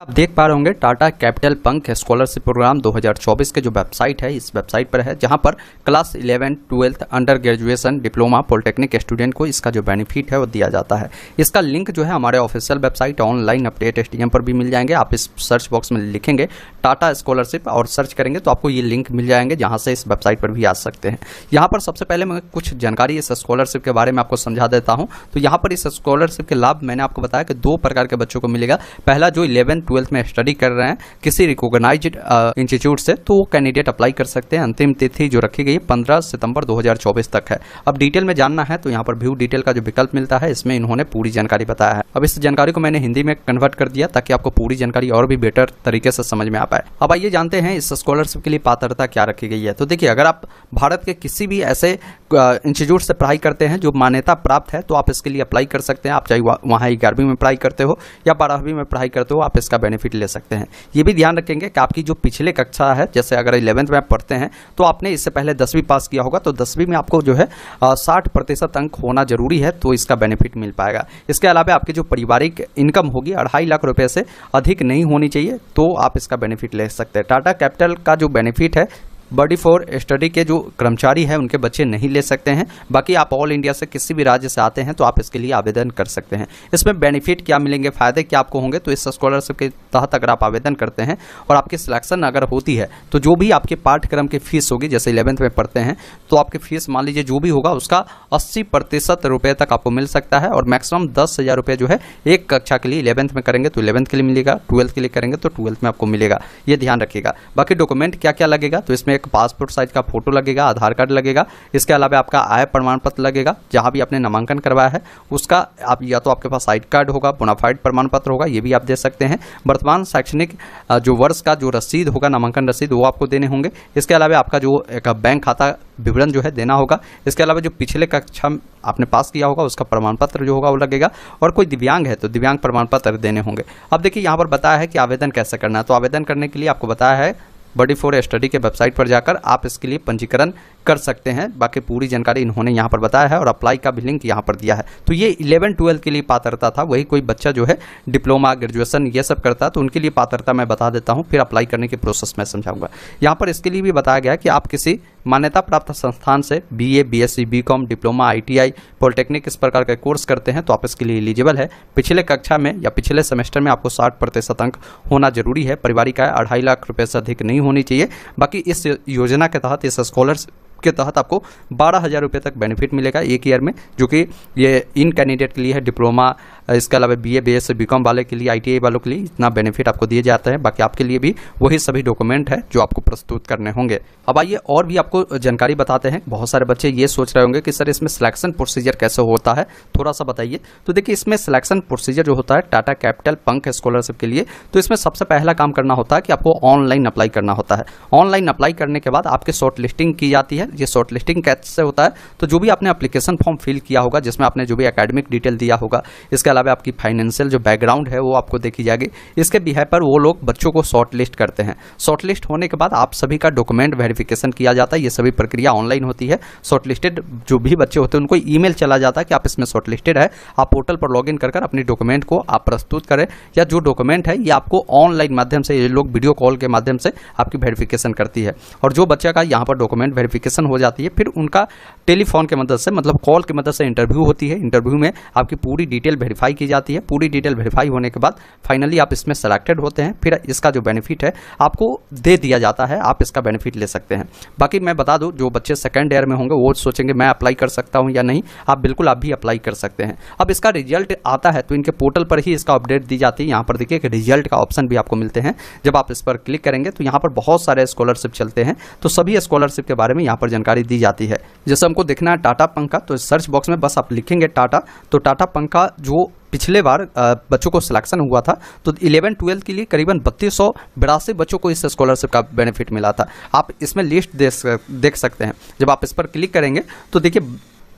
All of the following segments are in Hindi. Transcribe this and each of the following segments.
आप देख पा रहे होंगे टाटा कैपिटल पंख स्कॉलरशिप प्रोग्राम 2024 के जो वेबसाइट है, इस वेबसाइट पर है, जहां पर class 11, 12, under graduation, diploma, polytechnic student को इसका जो बेनिफिट है वो दिया जाता है। इसका लिंक जो है हमारे official website online update STM पर भी मिल जाएंगे। आप इस सर्च बॉक्स में लिखेंगे टाटा स्कॉलरशिप और सर्च करेंगे तो आपको ये लिंक मिल जाएंगे, जहाँ से इस वेबसाइट पर भी आ सकते हैं। यहाँ पर सबसे पहले मैं कुछ जानकारी इस स्कॉलरशिप के बारे में आपको समझा देता हूँ। तो यहाँ पर इस स्कॉलरशिप के लाभ मैंने आपको बताया कि 2 प्रकार के बच्चों को मिलेगा। पहला, जो 11, 12 में स्टडी कर रहे हैं किसी रिकॉग्नाइज्ड इंस्टीट्यूट से, तो वो कैंडिडेट अप्लाई कर सकते हैं। अंतिम तिथि जो रखी गई है 15 सितंबर 2024 तक है। अब डिटेल में जानना है तो यहाँ पर व्यू डिटेल का जो विकल्प मिलता है, इसमें इन्होंने पूरी जानकारी बताया है। अब इस जानकारी को मैंने हिंदी में कन्वर्ट कर दिया ताकि आपको पूरी जानकारी और भी बेटर तरीके से समझ में आ पाए। अब आइए जानते हैं इस स्कॉलरशिप के लिए पात्रता क्या रखी गई है। तो देखिए, अगर आप भारत के किसी भी ऐसे इंस्टीट्यूट से पढ़ाई करते हैं जो मान्यता प्राप्त है, तो आप इसके लिए अप्लाई कर सकते हैं। आप चाहे वहाँ 11वीं में पढ़ाई करते हो या 12वीं में पढ़ाई करते हो, आप इसका बेनिफिट ले सकते हैं। ये भी ध्यान रखेंगे कि आपकी जो पिछले कक्षा है, जैसे अगर 11th में आप पढ़ते हैं तो आपने इससे पहले 10वीं पास किया होगा, तो 10वीं में आपको जो है 60% अंक होना जरूरी है, तो इसका बेनिफिट मिल पाएगा। इसके अलावा आपकी जो पारिवारिक इनकम होगी 2.5 लाख रुपए से अधिक नहीं होनी चाहिए, तो आप इसका बेनिफिट ले सकते हैं। टाटा कैपिटल का जो बेनिफिट है, बडी फॉर स्टडी के जो कर्मचारी हैं उनके बच्चे नहीं ले सकते हैं। बाकी आप ऑल इंडिया से किसी भी राज्य से आते हैं तो आप इसके लिए आवेदन कर सकते हैं। इसमें बेनिफिट क्या मिलेंगे, फायदे क्या आपको होंगे, तो इस स्कॉलरशिप के तहत अगर आप आवेदन करते हैं और आपकी सिलेक्शन अगर होती है, तो जो भी आपके पाठ्यक्रम की फीस होगी, जैसे 11th में पढ़ते हैं तो आपकी फीस मान लीजिए जो भी होगा उसका 80% रुपये तक आपको मिल सकता है, और मैक्सिमम 10,000 रुपये जो है एक कक्षा के लिए 11th में करेंगे तो 11th के लिए मिलेगा, 12th के लिए करेंगे तो 12th में आपको मिलेगा। ये ध्यान रखिएगा। बाकी डॉक्यूमेंट क्या क्या लगेगा, तो इसमें पासपोर्ट साइज का फोटो लगेगा, आधार कार्ड लगेगा। इसके अलावा आपका आय प्रमाण पत्र लगेगा, जहां भी आपने नामांकन करवाया है उसका आप या तो आपके पास आईडी कार्ड होगा, बोनाफाइड प्रमाण पत्र होगा, ये भी आप दे सकते हैं। वर्तमान शैक्षणिक जो वर्ष का जो रसीद होगा, नामांकन रसीद, वो आपको देने होंगे। इसके अलावा आपका जो एक बैंक खाता विवरण जो है देना होगा। इसके अलावा जो पिछले कक्षा आपने पास किया होगा उसका प्रमाण पत्र जो होगा वो लगेगा, और कोई दिव्यांग है तो दिव्यांग प्रमाण पत्र देने होंगे। अब देखिए, यहाँ पर बताया है कि आवेदन कैसे करना है। तो आवेदन करने के लिए आपको बताया है बडी फॉर स्टडी के वेबसाइट पर जाकर आप इसके लिए पंजीकरण कर सकते हैं। बाकी पूरी जानकारी इन्होंने यहाँ पर बताया है, और अप्लाई का भी लिंक यहाँ पर दिया है। तो ये 11, 12 के लिए पात्रता था। वही कोई बच्चा जो है डिप्लोमा, ग्रेजुएशन ये सब करता है तो उनके लिए पात्रता मैं बता देता हूँ, फिर अप्लाई करने की प्रोसेस मैं समझाऊंगा। यहाँ पर इसके लिए भी बताया गया कि आप किसी मान्यता प्राप्त संस्थान से BA, BSc, BCom, diploma, ITI, polytechnic इस प्रकार के कोर्स करते हैं तो आप इसके लिए एलिजिबल है। पिछले कक्षा में या पिछले सेमेस्टर में आपको 60% अंक होना जरूरी है। पारिवारिक आय 2.5 लाख रुपए से अधिक नहीं होनी चाहिए। बाकी इस योजना के तहत, इस स्कॉलरशिप के तहत आपको 12,000 रुपये तक बेनिफिट मिलेगा एक ईयर में, जो कि ये इन कैंडिडेट के लिए है, डिप्लोमा, इसके अलावा BA, BSc, BCom वाले के लिए, ITI वालों के लिए इतना बेनिफिट आपको दिए जाते हैं। बाकी आपके लिए भी वही सभी डॉक्यूमेंट है जो आपको प्रस्तुत करने होंगे। अब आइए और भी आपको जानकारी बताते हैं। बहुत सारे बच्चे ये सोच रहे होंगे कि सर इसमें सिलेक्शन प्रोसीजर कैसे होता है, थोड़ा सा बताइए। तो देखिए, इसमें सिलेक्शन प्रोसीजर जो होता है टाटा कैपिटल पंख स्कॉलरशिप के लिए, तो इसमें सबसे पहला काम करना होता है कि आपको ऑनलाइन अप्लाई करना होता है। ऑनलाइन अप्लाई करने के बाद आपकी शॉर्ट लिस्टिंग की जाती है। ये शॉर्ट लिस्टिंग कैसे होता है, तो जो भी आपने एप्लीकेशन फॉर्म फिल किया होगा, जिसमें आपने जो भी एकेडमिक डिटेल दिया होगा, इसके अलावा आपकी फाइनेंशियल जो बैकग्राउंड है वो आपको देखी जाएगी। इसके बिहार पर वो लोग बच्चों को शॉर्ट लिस्ट करते हैं। शॉर्ट लिस्ट होने के बाद आप सभी का डॉक्यूमेंट वेरिफिकेशन किया जाता है। ये सभी प्रक्रिया ऑनलाइन होती है। शॉर्ट लिस्टेड जो भी बच्चे होते हैं उनको ईमेल चला जाता है कि आप इसमें शॉर्ट लिस्टेड है। आप पोर्टल पर लॉगिन कर अपनी डॉक्यूमेंट को आप प्रस्तुत करें, या जो डॉक्यूमेंट है ये आपको ऑनलाइन माध्यम से, ये लोग वीडियो कॉल के माध्यम से आपकी वेरिफिकेशन करती है। और जो बच्चे का यहाँ पर डॉक्यूमेंट वेरिफिकेशन हो जाती है, फिर उनका टेलीफोन की मदद से, मतलब कॉल की मदद से इंटरव्यू होती है। इंटरव्यू में आपकी पूरी डिटेल वेरीफाई की जाती है। पूरी डिटेल वेरीफाई होने के बाद फाइनली आप इसमें सेलेक्टेड होते हैं। फिर इसका जो बेनिफिट है आपको दे दिया जाता है, आप इसका बेनिफिट ले सकते हैं। बाकी मैं बता दूं, जो बच्चे सेकंड ईयर में होंगे वो सोचेंगे मैं अप्लाई कर सकता हूं या नहीं, आप बिल्कुल आप भी अप्लाई कर सकते हैं। अब इसका रिजल्ट आता है तो इनके पोर्टल पर ही इसका अपडेट दी जाती है। यहाँ पर देखिए कि रिजल्ट का ऑप्शन भी आपको मिलते हैं। जब आप इस पर क्लिक करेंगे तो यहाँ पर बहुत सारे स्कॉलरशिप चलते हैं, तो सभी स्कॉलरशिप के बारे में यहाँ पर जानकारी दी जाती है। जैसे हमको देखना है टाटा पंखा, तो सर्च बॉक्स में बस आप लिखेंगे टाटा, तो टाटा पंखा जो पिछले बार बच्चों को सिलेक्शन हुआ था, तो 11, 12 के लिए करीबन 3282 बच्चों को इस स्कॉलरशिप का बेनिफिट मिला था। आप इसमें लिस्ट देख सकते हैं। जब आप इस पर क्लिक करेंगे तो देखिए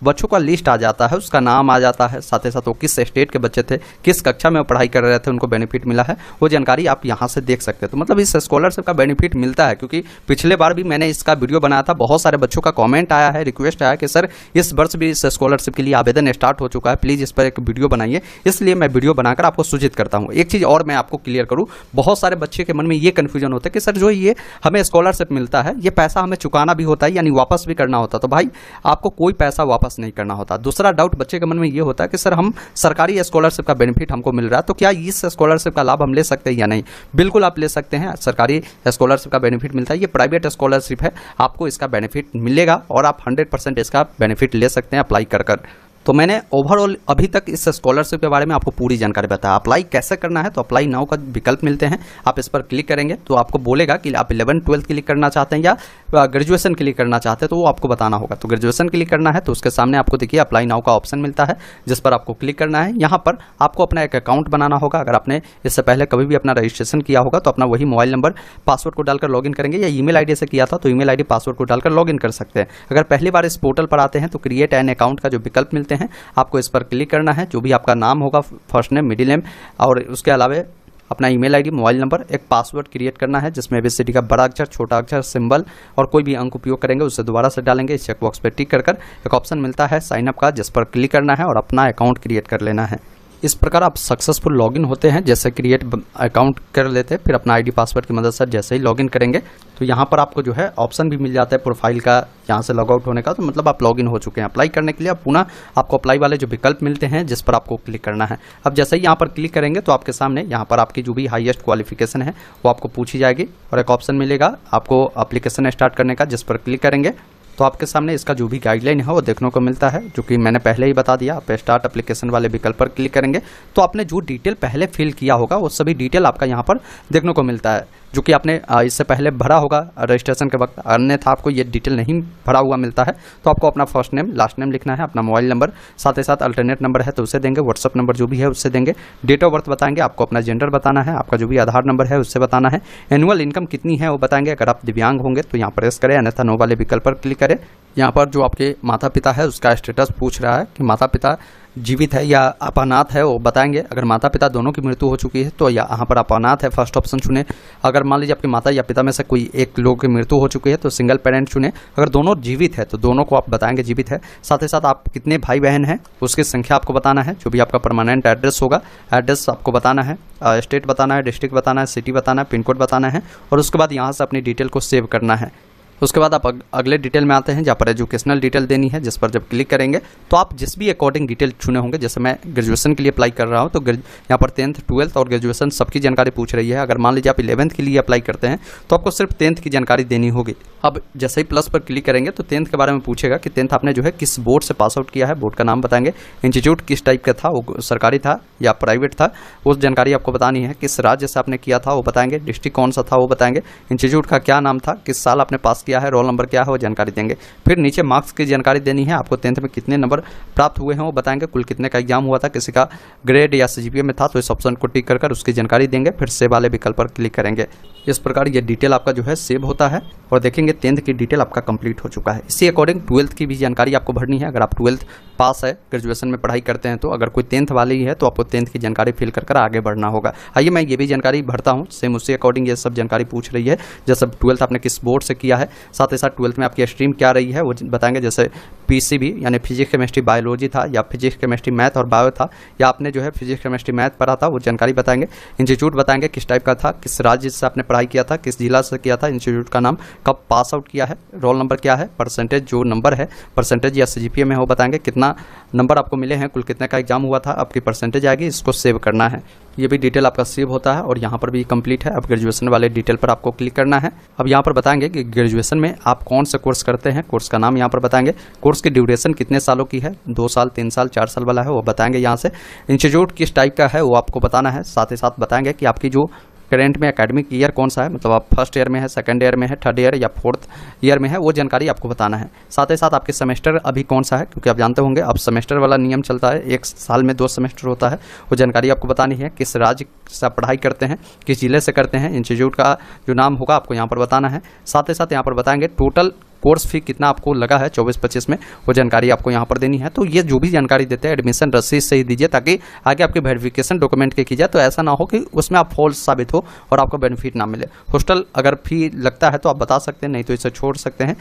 बच्चों का लिस्ट आ जाता है, उसका नाम आ जाता है, साथ ही साथ वो किस स्टेट के बच्चे थे, किस कक्षा में वो पढ़ाई कर रहे थे, उनको बेनिफिट मिला है, वो जानकारी आप यहाँ से देख सकते हैं। तो मतलब इस स्कॉलरशिप का बेनिफिट मिलता है, क्योंकि पिछले बार भी मैंने इसका वीडियो बनाया था, बहुत सारे बच्चों का कॉमेंट आया है, रिक्वेस्ट आया कि सर इस वर्ष भी इस स्कॉलरशिप के लिए आवेदन स्टार्ट हो चुका है, प्लीज़ इस पर एक वीडियो बनाइए। इसलिए मैं वीडियो बनाकर आपको सूचित करता हूँ। एक चीज़ और मैं आपको क्लियर करूँ, बहुत सारे बच्चे के मन में ये कन्फ्यूजन होता है कि सर जो ये हमें स्कॉलरशिप मिलता है, ये पैसा हमें चुकाना भी होता है यानी वापस भी करना होता है। तो भाई आपको कोई पैसा वापस नहीं करना होता। दूसरा डाउट बच्चे के मन में ये होता है कि सर हम सरकारी स्कॉलरशिप का बेनिफिट हमको मिल रहा है, तो क्या इस स्कॉलरशिप का लाभ हम ले सकते हैं या नहीं? बिल्कुल आप ले सकते हैं, सरकारी स्कॉलरशिप का बेनिफिट मिलता है। ये प्राइवेट स्कॉलरशिप है, आपको इसका बेनिफिट मिलेगा और आप 100% इसका बेनिफिट ले सकते हैं अप्लाई कर। तो मैंने ओवरऑल अभी तक इस स्कॉलरशिप के बारे में आपको पूरी जानकारी बताया। अप्लाई कैसे करना है, तो अप्लाई नाउ का विकल्प मिलते हैं, आप इस पर क्लिक करेंगे तो आपको बोलेगा कि आप 11th-12th के लिए करना चाहते हैं या ग्रेजुएशन के लिए करना चाहते हैं, तो वो आपको बताना होगा। तो ग्रेजुएशन के लिए करना है तो उसके सामने आपको देखिए अप्लाई नाउ का ऑप्शन मिलता है, जिस पर आपको क्लिक करना है। यहाँ पर आपको अपना एक अकाउंट बनाना होगा। अगर आपने इससे पहले कभी भी अपना रजिस्ट्रेशन किया होगा तो अपना वही मोबाइल नंबर पासवर्ड को डालकर लॉगिन करेंगे, या ईमेल आईडी से किया था तो ईमेल आईडी पासवर्ड को डालकर लॉगिन कर सकते हैं। अगर पहली बार इस पोर्टल पर आते हैं तो क्रिएट एन अकाउंट का जो विकल्प मिलते हैं, आपको इस पर क्लिक करना है। जो भी आपका नाम होगा, फर्स्ट नेम, मिडिल नेम, और उसके अलावा अपना ईमेल आईडी, मोबाइल नंबर, एक पासवर्ड क्रिएट करना है जिसमें ABCD का बड़ा अक्षर, छोटा अक्षर, सिंबल और कोई भी अंक उपयोग करेंगे उससे दोबारा से डालेंगे। इस चेकबॉक्स पे टिक कर एक ऑप्शन मिलता है साइन अप का, जिस पर क्लिक करना है और अपना अकाउंट क्रिएट कर लेना है। इस प्रकार आप सक्सेसफुल लॉगिन होते हैं। जैसे क्रिएट अकाउंट कर लेते हैं, फिर अपना आईडी पासवर्ड की मदद से जैसे ही लॉगिन करेंगे तो यहाँ पर आपको जो है ऑप्शन भी मिल जाता है प्रोफाइल का, यहाँ से लॉग आउट होने का। तो मतलब आप लॉगिन हो चुके हैं। अप्लाई करने के लिए अब पुनः आपको अप्लाई वाले जो विकल्प मिलते हैं जिस पर आपको क्लिक करना है। अब जैसे ही यहाँ पर क्लिक करेंगे तो आपके सामने यहाँ पर आपकी जो भी हाईएस्ट क्वालिफिकेशन है वो आपको पूछी जाएगी और एक ऑप्शन मिलेगा आपको एप्लीकेशन स्टार्ट करने का, जिस पर क्लिक करेंगे तो आपके सामने इसका जो भी गाइडलाइन है वो देखने को मिलता है, जो कि मैंने पहले ही बता दिया। आप स्टार्ट एप्लीकेशन वाले विकल्प पर क्लिक करेंगे तो आपने जो डिटेल पहले फिल किया होगा वो सभी डिटेल आपका यहाँ पर देखने को मिलता है, जो कि आपने इससे पहले भरा होगा रजिस्ट्रेशन के वक्त, अन्यथा आपको ये डिटेल नहीं भरा हुआ मिलता है। तो आपको अपना फर्स्ट नेम, लास्ट नेम लिखना है, अपना मोबाइल नंबर, साथ ही साथ अल्टरनेट नंबर है तो उसे देंगे, व्हाट्सअप नंबर जो भी है उससे देंगे, डेट ऑफ बर्थ बताएंगे, आपको अपना जेंडर बताना है, आपका जो भी आधार नंबर है उससे बताना है, एनुअल इनकम कितनी है वो बताएंगे। अगर आप दिव्यांग होंगे तो यहाँ प्रेस करें, अन्यथा नो वाले विकल्प पर क्लिक करें। यहाँ पर जो आपके माता पिता है उसका स्टेटस पूछ रहा है कि माता पिता जीवित है या अपानाथ है, वो बताएंगे। अगर माता पिता दोनों की मृत्यु हो चुकी है तो यहाँ पर अपानाथ है, फर्स्ट ऑप्शन चुने। अगर मान लीजिए आपके माता या पिता में से कोई एक लोग की मृत्यु हो चुकी है तो सिंगल पेरेंट चुने। अगर दोनों जीवित है तो दोनों को आप बताएंगे जीवित है। साथ ही साथ आप कितने भाई बहन हैं उसकी संख्या आपको बताना है। जो भी आपका परमानेंट एड्रेस होगा, एड्रेस आपको बताना है, स्टेट बताना है, डिस्ट्रिक्ट बताना है, सिटी बताना है, पिन कोड बताना है और उसके बाद यहाँ से अपनी डिटेल को सेव करना है। उसके बाद आप अगले डिटेल में आते हैं जहाँ पर एजुकेशनल डिटेल देनी है, जिस पर जब क्लिक करेंगे तो आप जिस भी अकॉर्डिंग डिटेल चुने होंगे, जैसे मैं ग्रेजुएशन के लिए अप्लाई कर रहा हूँ तो यहाँ पर 10th, 12th और ग्रेजुएशन सबकी जानकारी पूछ रही है। अगर मान लीजिए आप 11th के लिए अप्लाई करते हैं तो आपको सिर्फ 10th की जानकारी देनी होगी। अब जैसे ही प्लस पर क्लिक करेंगे तो 10th के बारे में पूछेगा कि 10th आपने जो है किस बोर्ड से पास आउट किया है, बोर्ड का नाम बताएंगे, इंस्टीट्यूट किस टाइप का था, वो सरकारी था या प्राइवेट था, वो जानकारी आपको बतानी है, किस राज्य से आपने किया था वो बताएंगे, डिस्ट्रिक्ट कौन सा था वो बताएंगे, इंस्टीट्यूट का क्या नाम था, किस साल आपने पास किया है, रोल नंबर क्या है वो जानकारी देंगे। फिर नीचे मार्क्स की जानकारी देनी है, आपको 10th में कितने नंबर प्राप्त हुए हैं वो बताएंगे, कुल कितने का एग्जाम हुआ था, किसी का ग्रेड या CGPA में था तो इस ऑप्शन को टिक कर उसकी जानकारी देंगे, फिर सेव वाले विकल्प पर क्लिक करेंगे। इस प्रकार ये डिटेल आपका जो है सेव होता है और देखेंगे 10th की डिटेल आपका कंप्लीट हो चुका है। इसी अकॉर्डिंग 12th की भी जानकारी आपको भरनी है। अगर आप 12th पास है, ग्रेजुएशन में पढ़ाई करते हैं तो अगर कोई 10th वाले ही है तो आपको 10th की जानकारी फिल कर आगे बढ़ना होगा। आइए मैं ये भी जानकारी भरता हूँ, सेम उसी अकॉर्डिंग ये सब जानकारी पूछ रही है। जैसे 12th आपने किस बोर्ड से किया है, साथ ही साथ 12th में आपकी स्ट्रीम क्या रही है वो बताएंगे, जैसे PCB यानी फिजिक्स केमिस्ट्री बायोलॉजी था या फिजिक्स केमिस्ट्री मैथ और बायो था, या आपने जो है फिजिक्स केमिस्ट्री मैथ पढ़ा था वो जानकारी बताएंगे। इंस्टीट्यूट बताएंगे किस टाइप का था, किस राज्य से आपने पढ़ाई किया था, किस जिला से किया था, इंस्टीट्यूट का नाम, कब पास आउट किया है, रोल नंबर क्या है, परसेंटेज जो नंबर है परसेंटेज या CGPA में वो बताएंगे, कितना नंबर आपको मिले हैं, कुल कितने का एग्जाम हुआ था, आपकी परसेंटेज आएगी, इसको सेव करना है। ये भी डिटेल आपका सेव होता है और यहाँ पर भी कंप्लीट है। अब ग्रेजुएशन वाले डिटेल पर आपको क्लिक करना है। अब यहाँ पर बताएंगे कि ग्रेजुएशन में आप कौन सा कोर्स करते हैं, कोर्स का नाम यहाँ पर बताएंगे, कोर्स की ड्यूरेशन कितने सालों की है, 2 साल, 3 साल, 4 साल वाला है वो बताएंगे यहाँ से, इंस्टीट्यूट किस टाइप का है वो आपको बताना है। साथ ही साथ बताएंगे कि आपकी जो करेंट में एकेडमिक ईयर कौन सा है, मतलब आप फर्स्ट ईयर में है, सेकंड ईयर में है, थर्ड ईयर या फोर्थ ईयर में है, वो जानकारी आपको बताना है। साथ ही साथ आपके सेमेस्टर अभी कौन सा है, क्योंकि आप जानते होंगे अब सेमेस्टर वाला नियम चलता है, 1 साल में 2 सेमेस्टर होता है, वो जानकारी आपको बतानी है। किस राज्य से पढ़ाई करते हैं, किस जिले से करते हैं, इंस्टीट्यूट का जो नाम होगा आपको यहाँ पर बताना है। साथ ही साथ यहाँ पर बताएंगे टोटल कोर्स फी कितना आपको लगा है 24-25 में, वो जानकारी आपको यहाँ पर देनी है। तो ये जो भी जानकारी देते हैं एडमिशन रसीद से ही दीजिए, ताकि आगे आपकी वेरिफिकेशन डोक्यूमेंट की जाए तो ऐसा ना हो कि उसमें आप फॉल्स साबित हो और आपको बेनिफिट ना मिले। हॉस्टल अगर फी लगता है तो आप बता सकते हैं, नहीं तो इसे छोड़ सकते हैं।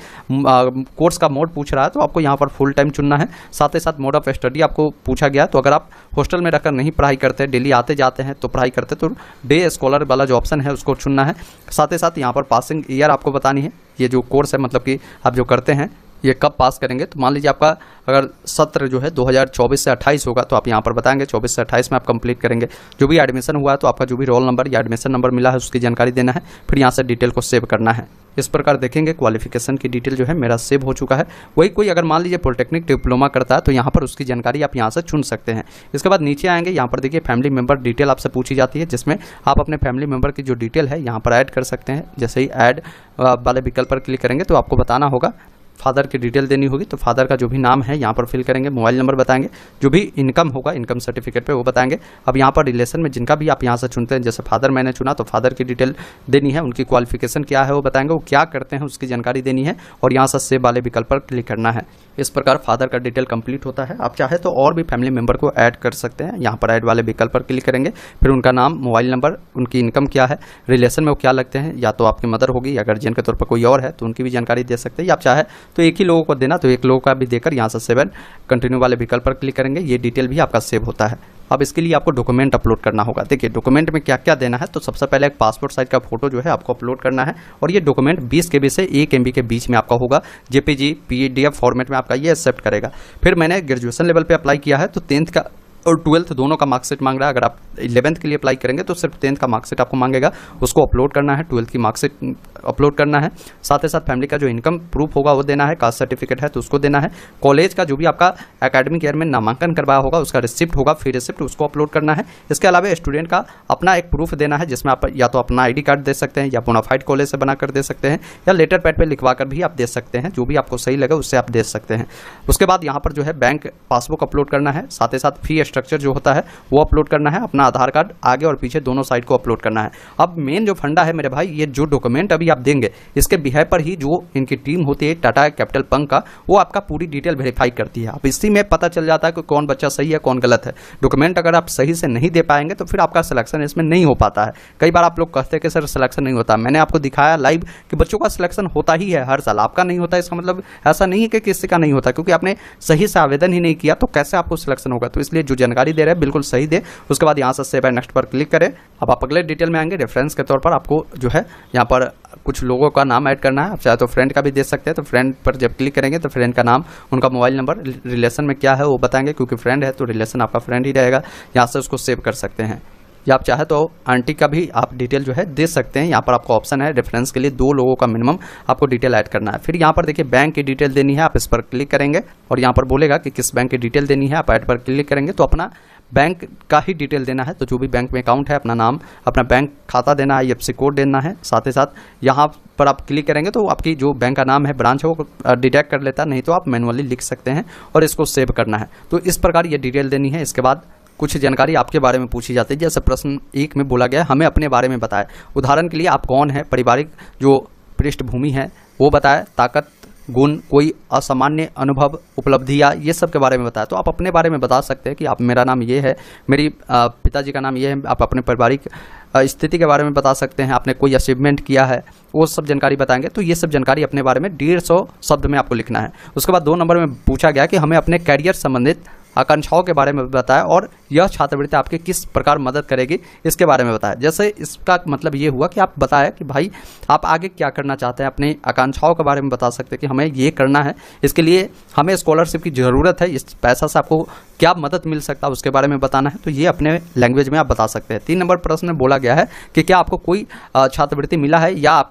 कोर्स का मोड पूछ रहा है तो आपको यहाँ पर फुल टाइम चुनना है। साथ ही साथ मोड ऑफ स्टडी आपको पूछा गया, तो अगर आप हॉस्टल में रहकर नहीं पढ़ाई करते, डेली आते जाते हैं तो पढ़ाई करते, तो डे स्कॉलर वाला जो ऑप्शन है उसको चुनना है। साथ ही साथ यहाँ पर पासिंग ईयर आपको बतानी है। ये जो कोर्स है मतलब कि आप जो करते हैं ये कब पास करेंगे, तो मान लीजिए आपका अगर सत्र जो है 2024 से 28 होगा तो आप यहाँ पर बताएंगे 24 से 28 में आप कंप्लीट करेंगे। जो भी एडमिशन हुआ है तो आपका जो भी रोल नंबर या एडमिशन नंबर मिला है उसकी जानकारी देना है, फिर यहाँ से डिटेल को सेव करना है। इस प्रकार देखेंगे क्वालिफिकेशन की डिटेल जो है मेरा सेव हो चुका है। वही कोई अगर मान लीजिए पॉलिटेक्निक डिप्लोमा करता है तो यहाँ पर उसकी जानकारी आप यहाँ से चुन सकते हैं। इसके बाद नीचे आएंगे, यहाँ पर देखिए फैमिली मेंबर डिटेल आपसे पूछी जाती है, जिसमें आप अपने फैमिली मेंबर की जो डिटेल है यहाँ पर ऐड कर सकते हैं। जैसे ही ऐड वाले विकल्प पर क्लिक करेंगे तो आपको बताना होगा, फादर की डिटेल देनी होगी, तो फादर का जो भी नाम है यहाँ पर फिल करेंगे, मोबाइल नंबर बताएंगे, जो भी इनकम होगा इनकम सर्टिफिकेट पे वो बताएंगे। अब यहाँ पर रिलेशन में जिनका भी आप यहाँ से चुनते हैं, जैसे फादर मैंने चुना तो फादर की डिटेल देनी है, उनकी क्वालिफिकेशन क्या है वो बताएंगे, वो क्या करते हैं उसकी जानकारी देनी है और यहाँ से सेव वाले विकल्प पर क्लिक करना है। इस प्रकार फादर का डिटेल कंप्लीट होता है। आप चाहे तो और भी फैमिली मेंबर को ऐड कर सकते हैं, यहाँ पर ऐड वाले विकल्प पर क्लिक करेंगे, फिर उनका नाम, मोबाइल नंबर, उनकी इनकम क्या है, रिलेशन में वो क्या लगते हैं, या तो आपकी मदर होगी या गार्जियन के तौर पर कोई और है तो उनकी भी जानकारी दे सकते हैं, या आप चाहे तो एक ही लोगों को देना तो एक लोगों का भी देकर यहाँ से 7 कंटिन्यू वाले विकल्प पर क्लिक करेंगे, ये डिटेल भी आपका सेव होता है। अब इसके लिए आपको डॉक्यूमेंट अपलोड करना होगा। देखिए डॉक्यूमेंट में क्या क्या देना है, तो सबसे पहले एक पासपोर्ट साइज का फोटो जो है आपको अपलोड करना है, और ये डॉक्यूमेंट 20 KB से 1 MB के बीच में आपका होगा। JPG PDF फॉर्मेट में आपका ये एक्सेप्ट करेगा। फिर मैंने ग्रेजुएशन लेवल पे अप्लाई किया है तो 10th का और 12th दोनों का मार्कशीट मांग रहा है। अगर आप 11th के लिए अप्लाई करेंगे तो सिर्फ 10th का मार्कशीट आपको मांगेगा, उसको अपलोड करना है। 12th की मार्कशीट अपलोड करना है। साथ ही साथ फैमिली का जो इनकम प्रूफ होगा वो देना है, कास्ट सर्टिफिकेट है तो उसको देना है। कॉलेज का जो भी आपका एकेडमिक ईयर में नामांकन करवाया होगा उसका रिसिप्ट होगा, फी रिसिप्ट, उसको अपलोड करना है। इसके अलावा स्टूडेंट का अपना एक प्रूफ देना है, जिसमें आप या तो अपना ID कार्ड दे सकते हैं या बोनाफाइड कॉलेज से बनाकर दे सकते हैं, या लेटर पैड पर लिखवा कर भी आप दे सकते हैं, जो भी आपको सही लगे उससे आप दे सकते हैं। उसके बाद यहाँ पर जो है बैंक पासबुक अपलोड करना है। साथ ही साथ फी स्ट्रक्चर जो होता है वो अपलोड करना है। अपना आधार कार्ड आगे और पीछे दोनों साइड को अपलोड करना है। अब मेन जो फंडा है मेरे भाई, ये जो डॉक्यूमेंट अभी आप देंगे इसके बिहार पर ही जो इनकी टीम होती है टाटा कैपिटल पंक का, वो आपका पूरी डिटेल वेरीफाई करती है। अब इसी में पता चल जाता है कि कौन बच्चा सही है कौन गलत है। डॉक्यूमेंट अगर आप सही से नहीं दे पाएंगे तो फिर आपका सिलेक्शन इसमें नहीं हो पाता है। कई बार आप लोग कहते हैं कि सर सिलेक्शन नहीं होता, मैंने आपको दिखाया लाइव कि बच्चों का सिलेक्शन होता ही है हर साल। आपका नहीं होता इसका मतलब ऐसा नहीं है कि किसी का नहीं होता, क्योंकि आपने सही से आवेदन ही नहीं किया तो कैसे आपको सिलेक्शन होगा। तो इसलिए जो जानकारी दे रहे हैं बिल्कुल सही दे। उसके बाद यहाँ से सेव एंड नेक्स्ट पर क्लिक करें। अब आप अगले डिटेल में आएंगे। रेफरेंस के तौर पर आपको जो है यहाँ पर कुछ लोगों का नाम ऐड करना है। आप चाहे तो फ्रेंड का भी दे सकते हैं, तो फ्रेंड पर जब क्लिक करेंगे तो फ्रेंड का नाम, उनका मोबाइल नंबर, रिलेशन में क्या है वो बताएंगे, क्योंकि फ्रेंड है तो रिलेशन आपका फ्रेंड ही रहेगा। यहाँ से उसको सेव कर सकते हैं, या आप चाहे तो आंटी का भी आप डिटेल जो है दे सकते हैं। यहाँ पर आपको ऑप्शन है रेफरेंस के लिए 2 लोगों का मिनिमम आपको डिटेल ऐड करना है। फिर यहाँ पर देखिए बैंक की डिटेल देनी है, आप इस पर क्लिक करेंगे और यहाँ पर बोलेगा कि किस बैंक की डिटेल देनी है। आप ऐड पर क्लिक करेंगे तो अपना बैंक का ही डिटेल देना है, तो जो भी बैंक में अकाउंट है अपना नाम, अपना बैंक खाता देना है, IFSC कोड देना है। साथ ही साथ यहाँ पर आप क्लिक करेंगे तो आपकी जो बैंक का नाम है, ब्रांच है, वो डिटेक्ट कर लेता है, नहीं तो आप मैनुअली लिख सकते हैं और इसको सेव करना है। तो इस प्रकार ये डिटेल देनी है। इसके बाद कुछ जानकारी आपके बारे में पूछी जाती है। जैसे प्रश्न 1 में बोला गया हमें अपने बारे में बताएं। उदाहरण के लिए आप कौन है, पारिवारिक जो पृष्ठभूमि है वो बताएं, ताकत, गुण, कोई असामान्य अनुभव, उपलब्धियाँ, ये सब के बारे में बताया। तो आप अपने बारे में बता सकते हैं कि आप, मेरा नाम ये है, मेरी पिताजी का नाम ये है। आप अपने पारिवारिक स्थिति के बारे में बता सकते हैं, आपने कोई अचीवमेंट किया है वो सब जानकारी बताएंगे। तो ये सब जानकारी अपने बारे में 150 शब्द में आपको लिखना है। उसके बाद 2 नंबर में पूछा गया कि हमें अपने कैरियर संबंधित आकांक्षाओं के बारे में बताया और यह छात्रवृत्ति आपके किस प्रकार मदद करेगी इसके बारे में बताया। जैसे इसका मतलब ये हुआ कि आप बताया कि भाई आप आगे क्या करना चाहते हैं, अपने आकांक्षाओं के बारे में बता सकते हैं कि हमें ये करना है, इसके लिए हमें स्कॉलरशिप की ज़रूरत है, इस पैसा से आपको क्या मदद मिल सकता है उसके बारे में बताना है। तो ये अपने लैंग्वेज में आप बता सकते हैं। 3 नंबर प्रश्न में बोला गया है कि क्या आपको कोई छात्रवृत्ति मिला है या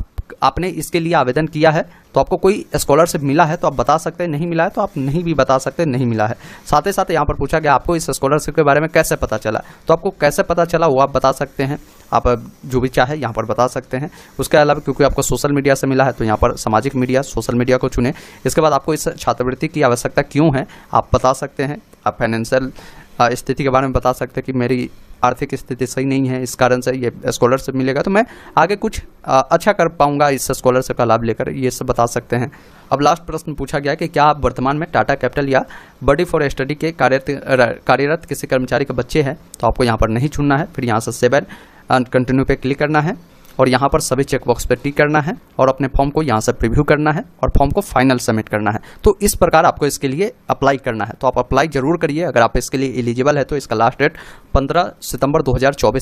आपने इसके लिए आवेदन किया है, तो आपको कोई स्कॉलरशिप मिला है तो आप बता सकते हैं, नहीं मिला है तो आप नहीं भी बता सकते नहीं मिला है। साथ ही साथ यहाँ पर पूछा गया आपको इस स्कॉलरशिप के बारे में कैसे पता चला, तो आपको कैसे पता चला वो आप बता सकते हैं। आप जो भी चाहे यहाँ पर बता सकते हैं। उसके अलावा क्योंकि आपको सोशल मीडिया से मिला है तो यहाँ पर सामाजिक मीडिया, सोशल मीडिया को चुनें। इसके बाद आपको इस छात्रवृत्ति की आवश्यकता क्यों है आप बता सकते हैं। आप फाइनेंशियल स्थिति के बारे में बता सकते हैं कि मेरी आर्थिक स्थिति सही नहीं है, इस कारण से ये स्कॉलरशिप मिलेगा, तो मैं आगे कुछ अच्छा कर पाऊंगा इस स्कॉलरशिप का लाभ लेकर, ये सब बता सकते हैं। अब लास्ट प्रश्न पूछा गया कि क्या आप वर्तमान में टाटा कैपिटल या बडी फॉर स्टडी के कार्यरत किसी कर्मचारी के बच्चे हैं, तो आपको यहाँ पर नहीं चुनना है। फिर यहाँ से 7 कंटिन्यू पे क्लिक करना है और यहाँ पर सभी चेकबॉक्स पे टिक करना है और अपने फॉर्म को यहाँ से प्रीव्यू करना है और फॉर्म को फाइनल सबमिट करना है। तो इस प्रकार आपको इसके लिए अप्लाई करना है, तो आप अप्लाई जरूर करिए। अगर आप इसके लिए एलिजिबल है तो इसका लास्ट डेट 15 सितंबर 2024